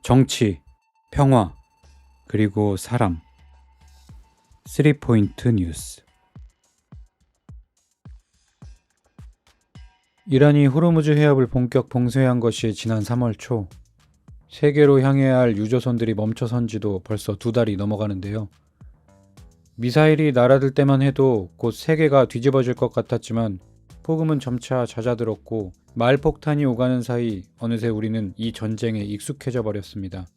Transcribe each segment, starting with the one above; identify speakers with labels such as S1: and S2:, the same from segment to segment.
S1: 정치, 평화, 그리고 사람. 3포인트 뉴스. 이란이 호르무즈 해협을 본격 봉쇄한 것이 지난 3월 초. 세계로 향해야 할 유조선들이 멈춰선 지도 벌써 2달이 넘어가는데요. 미사일이 날아들 때만 해도 곧 세계가 뒤집어질 것 같았지만 폭음은 점차 잦아들었고 말폭탄이 오가는 사이 어느새 우리는 이 전쟁에 익숙해져 버렸습니다.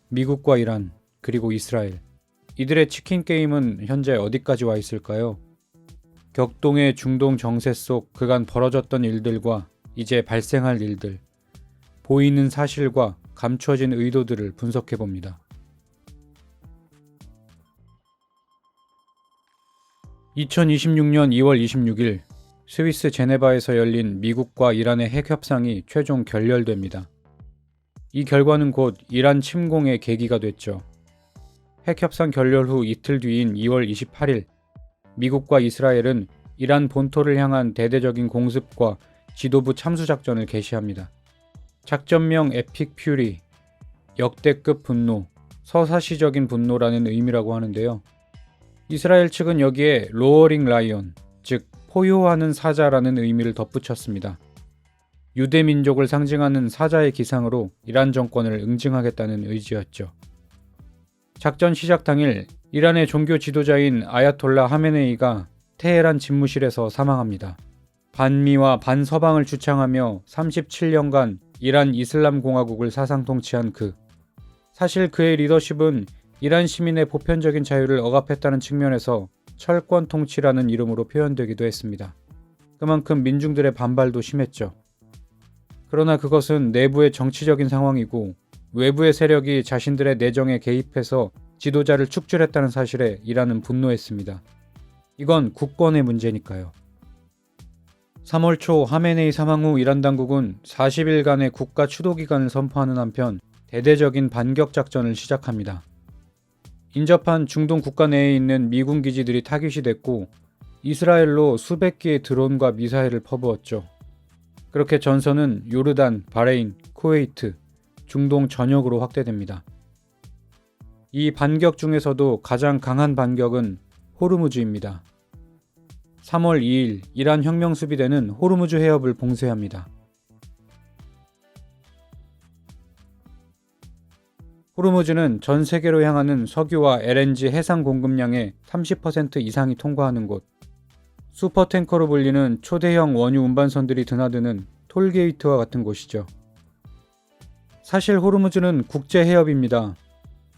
S1: 미국과 이란, 그리고 이스라엘. 이들의 치킨 게임은 현재 어디까지 와 있을까요? 격동의 중동 정세 속 그간 벌어졌던 일들과 이제 발생할 일들, 보이는 사실과 감춰진 의도들을 분석해 봅니다. 2026년 2월 26일 스위스 제네바에서 열린 미국과 이란의 핵협상이 최종 결렬됩니다. 이 결과는 곧 이란 침공의 계기가 됐죠. 핵협상 결렬 후 이틀 뒤인 2월 28일 미국과 이스라엘은 이란 본토를 향한 대대적인 공습과 지도부 참수작전을 개시합니다. 작전명 에픽 퓨리, 역대급 분노, 서사시적인 분노라는 의미라고 하는데요. 이스라엘 측은 여기에 로어링 라이온, 즉 포효하는 사자라는 의미를 덧붙였습니다. 유대 민족을 상징하는 사자의 기상으로 이란 정권을 응징하겠다는 의지였죠. 작전 시작 당일 이란의 종교 지도자인 아야톨라 하메네이가 테헤란 집무실에서 사망합니다. 반미와 반서방을 주창하며 37년간 이란 이슬람 공화국을 사상 통치한 그. 사실 그의 리더십은 이란 시민의 보편적인 자유를 억압했다는 측면에서 철권 통치라는 이름으로 표현되기도 했습니다. 그만큼 민중들의 반발도 심했죠. 그러나 그것은 내부의 정치적인 상황이고 외부의 세력이 자신들의 내정에 개입해서 지도자를 축출했다는 사실에 이란은 분노했습니다. 이건 국권의 문제니까요. 3월 초 하메네이 사망 후 이란 당국은 40일간의 국가 추도기간을 선포하는 한편 대대적인 반격 작전을 시작합니다. 인접한 중동 국가 내에 있는 미군 기지들이 타깃이 됐고 이스라엘로 수백 개의 드론과 미사일을 퍼부었죠. 그렇게 전선은 요르단, 바레인, 쿠웨이트, 중동 전역으로 확대됩니다. 이 반격 중에서도 가장 강한 반격은 호르무즈입니다. 3월 2일 이란 혁명수비대는 호르무즈 해협을 봉쇄합니다. 호르무즈는 전 세계로 향하는 석유와 LNG 해상 공급량의 30% 이상이 통과하는 곳, 슈퍼탱커로 불리는 초대형 원유 운반선들이 드나드는 톨게이트와 같은 곳이죠. 사실 호르무즈는 국제해협입니다.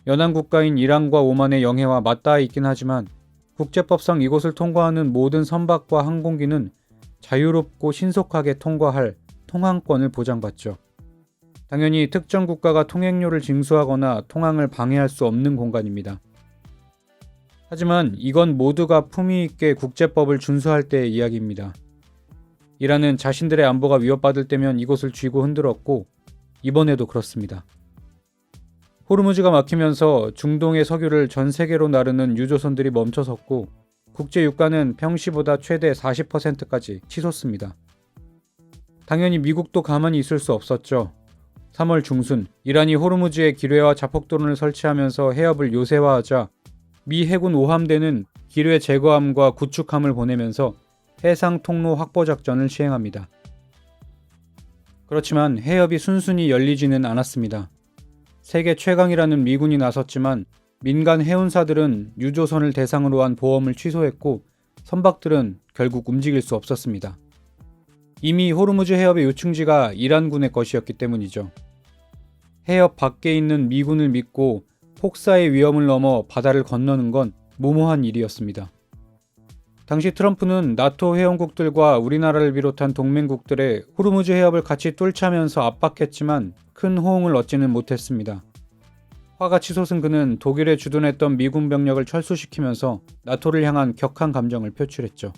S1: 연안 국가인 이란과 오만의 영해와 맞닿아 있긴 하지만 국제법상 이곳을 통과하는 모든 선박과 항공기는 자유롭고 신속하게 통과할 통항권을 보장받죠. 당연히 특정 국가가 통행료를 징수하거나 통항을 방해할 수 없는 공간입니다. 하지만 이건 모두가 품위 있게 국제법을 준수할 때의 이야기입니다. 이란은 자신들의 안보가 위협받을 때면 이곳을 쥐고 흔들었고 이번에도 그렇습니다. 호르무즈가 막히면서 중동의 석유를 전 세계로 나르는 유조선들이 멈춰섰고 국제 유가는 평시보다 최대 40%까지 치솟습니다. 당연히 미국도 가만히 있을 수 없었죠. 3월 중순 이란이 호르무즈에 기뢰와 자폭드론을 설치하면서 해협을 요새화하자 미 해군 오함대는 기뢰 제거함과 구축함을 보내면서 해상 통로 확보 작전을 시행합니다. 그렇지만 해협이 순순히 열리지는 않았습니다. 세계 최강이라는 미군이 나섰지만 민간 해운사들은 유조선을 대상으로 한 보험을 취소했고 선박들은 결국 움직일 수 없었습니다. 이미 호르무즈 해협의 요충지가 이란군의 것이었기 때문이죠. 해협 밖에 있는 미군을 믿고 폭사의 위험을 넘어 바다를 건너는 건 무모한 일이었습니다. 당시 트럼프는 나토 회원국들과 우리나라를 비롯한 동맹국들의 호르무즈 해협을 같이 뚫자면서 압박했지만 큰 호응을 얻지는 못했습니다. 화가 치솟은 그는 독일에 주둔했던 미군 병력을 철수시키면서 나토를 향한 격한 감정을 표출했죠.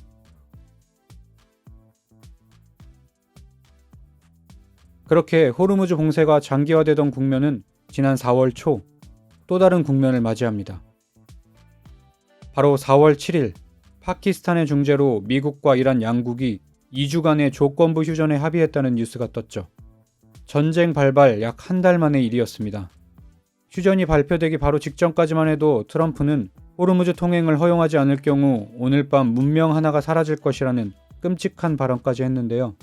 S1: 그렇게 호르무즈 봉쇄가 장기화되던 국면은 지난 4월 초 또 다른 국면을 맞이합니다. 바로 4월 7일 파키스탄의 중재로 미국과 이란 양국이 2주간의 조건부 휴전에 합의했다는 뉴스가 떴죠. 전쟁 발발 약 한 달 만의 일이었습니다. 휴전이 발표되기 바로 직전까지만 해도 트럼프는 호르무즈 통행을 허용하지 않을 경우 오늘 밤 문명 하나가 사라질 것이라는 끔찍한 발언까지 했는데요.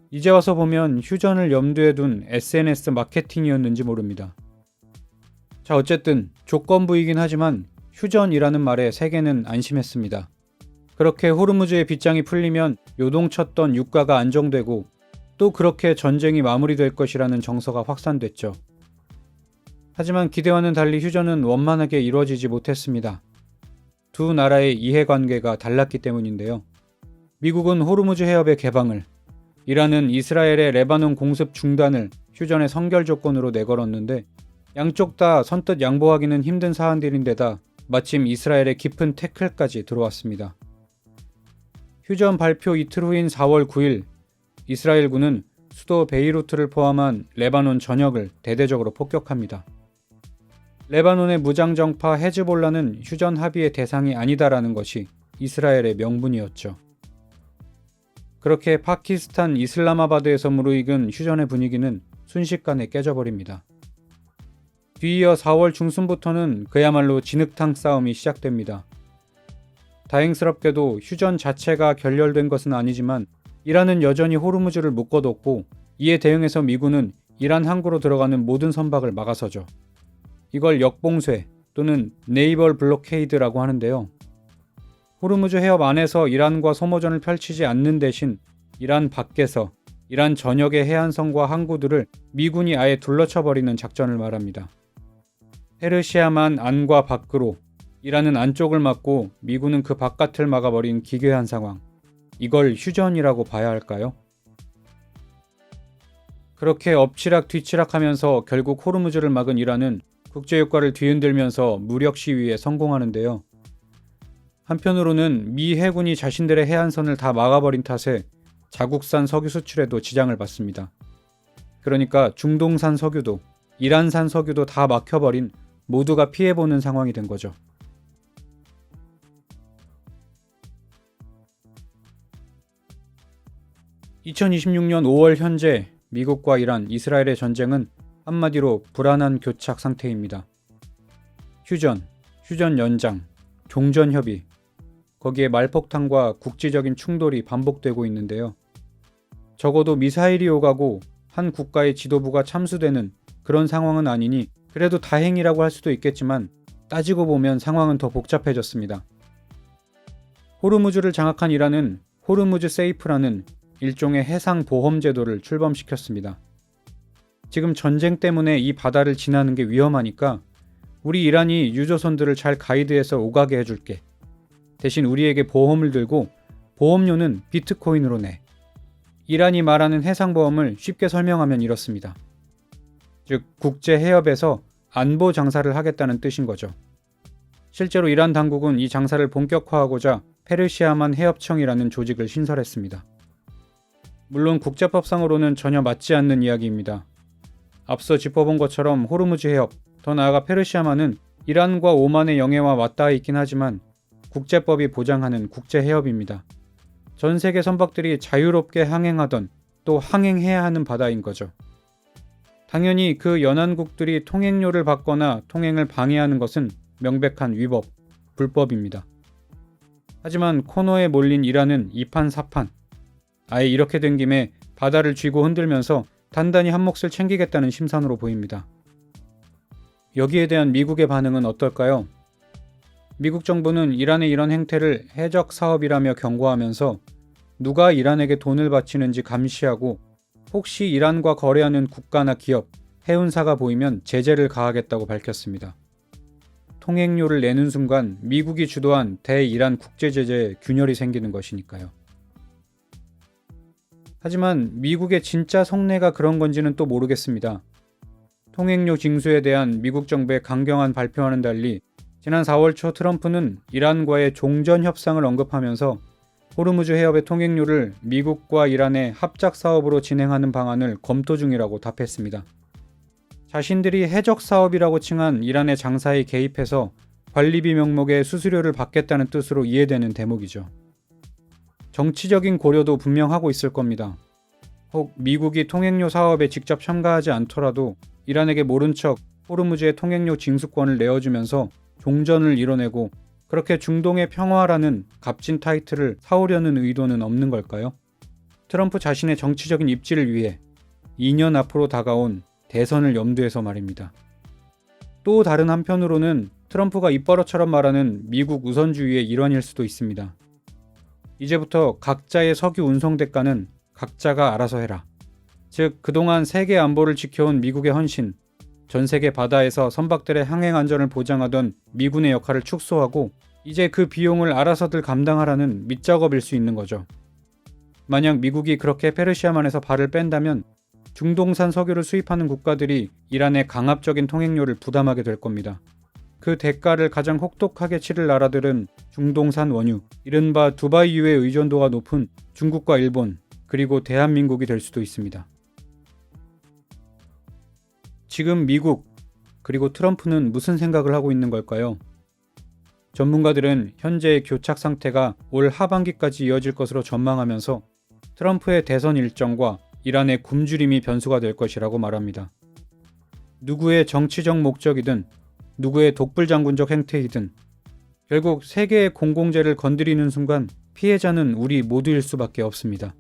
S1: 이제 와서 보면 휴전을 염두에 둔 SNS 마케팅이었는지 모릅니다. 자, 어쨌든 조건부이긴 하지만 휴전이라는 말에 세계는 안심했습니다. 그렇게 호르무즈의 빗장이 풀리면 요동쳤던 유가가 안정되고 또 그렇게 전쟁이 마무리될 것이라는 정서가 확산됐죠. 하지만 기대와는 달리 휴전은 원만하게 이루어지지 못했습니다. 두 나라의 이해관계가 달랐기 때문인데요. 미국은 호르무즈 해협의 개방을, 이란은 이스라엘의 레바논 공습 중단을 휴전의 선결 조건으로 내걸었는데 양쪽 다 선뜻 양보하기는 힘든 사안들인데다 마침 이스라엘의 깊은 태클까지 들어왔습니다. 휴전 발표 이틀 후인 4월 9일 이스라엘군은 수도 베이루트를 포함한 레바논 전역을 대대적으로 폭격합니다. 레바논의 무장정파 헤즈볼라는 휴전 합의의 대상이 아니다라는 것이 이스라엘의 명분이었죠. 그렇게 파키스탄 이슬라마바드에서 무르익은 휴전의 분위기는 순식간에 깨져버립니다. 뒤이어 4월 중순부터는 그야말로 진흙탕 싸움이 시작됩니다. 다행스럽게도 휴전 자체가 결렬된 것은 아니지만 이란은 여전히 호르무즈를 묶어뒀고 이에 대응해서 미군은 이란 항구로 들어가는 모든 선박을 막아서죠. 이걸 역봉쇄 또는 네이벌 블로케이드라고 하는데요. 호르무즈 해협 안에서 이란과 소모전을 펼치지 않는 대신 이란 밖에서 이란 전역의 해안선과 항구들을 미군이 아예 둘러쳐버리는 작전을 말합니다. 페르시아만 안과 밖으로, 이란은 안쪽을 막고 미군은 그 바깥을 막아버린 기괴한 상황. 이걸 휴전이라고 봐야 할까요? 그렇게 엎치락 뒤치락하면서 결국 호르무즈를 막은 이란은 국제유가를 뒤흔들면서 무력 시위에 성공하는데요. 한편으로는 미 해군이 자신들의 해안선을 다 막아버린 탓에 자국산 석유 수출에도 지장을 받습니다. 그러니까 중동산 석유도 이란산 석유도 다 막혀버린 모두가 피해보는 상황이 된 거죠. (2026년 5월) 현재 미국과 이란, 이스라엘의 전쟁은 한마디로 불안한 교착 상태입니다. 휴전 연장, 종전 협의, 거기에 말폭탄과 국지적인 충돌이 반복되고 있는데요. 적어도 미사일이 오가고 한 국가의 지도부가 참수되는 그런 상황은 아니니 그래도 다행이라고 할 수도 있겠지만 따지고 보면 상황은 더 복잡해졌습니다. 호르무즈를 장악한 이란은 호르무즈 세이프라는 일종의 해상 보험 제도를 출범시켰습니다. 지금 전쟁 때문에 이 바다를 지나는 게 위험하니까 우리 이란이 유조선들을 잘 가이드해서 오가게 해줄게. 대신 우리에게 보험을 들고 보험료는 비트코인으로 내. 이란이 말하는 해상보험을 쉽게 설명하면 이렇습니다. 즉 국제 해협에서 안보 장사를 하겠다는 뜻인 거죠. 실제로 이란 당국은 이 장사를 본격화하고자 페르시아만 해협청이라는 조직을 신설했습니다. 물론 국제법상으로는 전혀 맞지 않는 이야기입니다. 앞서 짚어본 것처럼 호르무즈 해협, 더 나아가 페르시아만은 이란과 오만의 영해와 맞닿아 있긴 하지만 국제법이 보장하는 국제해협입니다. 전 세계 선박들이 자유롭게 항행하던 또 항행해야 하는 바다인 거죠. 당연히 그 연안국들이 통행료를 받거나 통행을 방해하는 것은 명백한 위법, 불법입니다. 하지만 코너에 몰린 이란은 이판사판, 아예 이렇게 된 김에 바다를 쥐고 흔들면서 단단히 한 몫을 챙기겠다는 심산으로 보입니다. 여기에 대한 미국의 반응은 어떨까요? 미국 정부는 이란의 이런 행태를 해적 사업이라며 경고하면서 누가 이란에게 돈을 바치는지 감시하고 혹시 이란과 거래하는 국가나 기업, 해운사가 보이면 제재를 가하겠다고 밝혔습니다. 통행료를 내는 순간 미국이 주도한 대이란 국제제재에 균열이 생기는 것이니까요. 하지만 미국의 진짜 속내가 그런 건지는 또 모르겠습니다. 통행료 징수에 대한 미국 정부의 강경한 발표와는 달리 지난 4월 초 트럼프는 이란과의 종전 협상을 언급하면서 호르무즈 해협의 통행료를 미국과 이란의 합작 사업으로 진행하는 방안을 검토 중이라고 답했습니다. 자신들이 해적 사업이라고 칭한 이란의 장사에 개입해서 관리비 명목의 수수료를 받겠다는 뜻으로 이해되는 대목이죠. 정치적인 고려도 분명 하고 있을 겁니다. 혹 미국이 통행료 사업에 직접 참가하지 않더라도 이란에게 모른 척 호르무즈의 통행료 징수권을 내어주면서 종전을 이뤄내고 그렇게 중동의 평화라는 값진 타이틀을 사오려는 의도는 없는 걸까요? 트럼프 자신의 정치적인 입지를 위해 2년 앞으로 다가온 대선을 염두해서 말입니다. 또 다른 한편으로는 트럼프가 입버릇처럼 말하는 미국 우선주의의 일환일 수도 있습니다. 이제부터 각자의 석유 운송 대가는 각자가 알아서 해라. 즉, 그동안 세계 안보를 지켜온 미국의 헌신, 전 세계 바다에서 선박들의 항행 안전을 보장하던 미군의 역할을 축소하고 이제 그 비용을 알아서들 감당하라는 밑작업일 수 있는 거죠. 만약 미국이 그렇게 페르시아만에서 발을 뺀다면 중동산 석유를 수입하는 국가들이 이란의 강압적인 통행료를 부담하게 될 겁니다. 그 대가를 가장 혹독하게 치를 나라들은 중동산 원유, 이른바 두바이유의 의존도가 높은 중국과 일본, 그리고 대한민국이 될 수도 있습니다. 지금 미국, 그리고 트럼프는 무슨 생각을 하고 있는 걸까요? 전문가들은 현재의 교착 상태가 올 하반기까지 이어질 것으로 전망하면서 트럼프의 대선 일정과 이란의 굶주림이 변수가 될 것이라고 말합니다. 누구의 정치적 목적이든 누구의 독불장군적 행태이든 결국 세계의 공공재를 건드리는 순간 피해자는 우리 모두일 수밖에 없습니다.